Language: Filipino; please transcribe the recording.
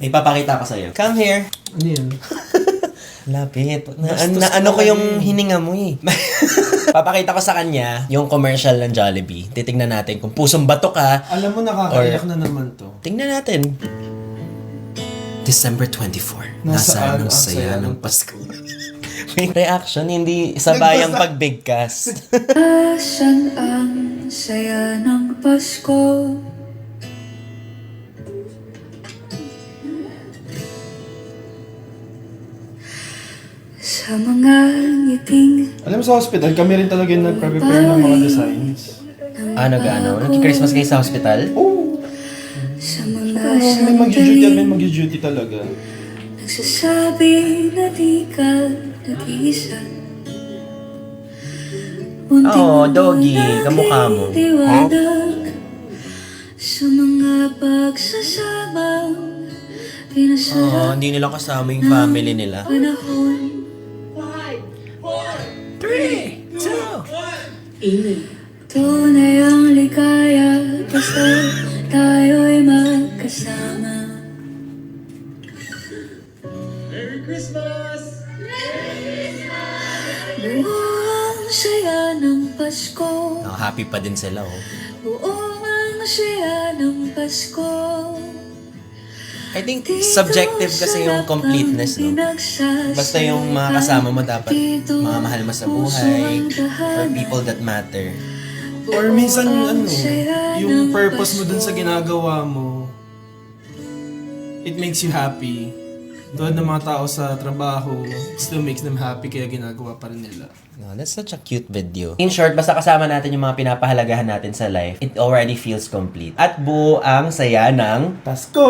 May papakita ko sa'yo. Come here. Ano yan? Lapit. Bastos Ano ko ka yung hininga mo eh. Papakita ko sa kanya yung commercial ng Jollibee. Titignan natin kung pusong bato ka. Alam mo, nakakaiyak na naman to. Tingnan natin. December 24. Nasaan ang saya ng Pasko? May reaction, hindi sabayang pagbigkas. Nasaan ang saya ng Pasko? Sa mga ngiting Alam mo, sa hospital, kami rin talaga yung nagpre-prepare ng mga designs. Ano gaano? Nagki-Christmas kayo sa hospital? Oo! sa mga Pero may mag-duty at may sandali mag-duty talaga. nagsasabi na di ka nag-iisa. Munting Oo, doggy. Kamukha mo. liwanag sa mga pagsasamang Oo, pinasarap hindi nila kasama yung family nila. panahon. 3, 2, Tunay ang ligaya basta tayo'y magkasama. Buong saya ng Pasko, oh, happy pa din sila oh. buong ang saya ng Pasko. I think subjective kasi yung completeness, no? Basta yung mga kasama mo dapat mga mahal mo sa buhay or people that matter. Or minsan, yung purpose mo dun sa ginagawa mo, it makes you happy. Doon ng mga tao sa trabaho, it still makes them happy kaya ginagawa pa rin nila. No, that's such a cute video. In short, basta kasama natin yung mga pinapahalagahan natin sa life, it already feels complete. At buo ang saya ng Pasko!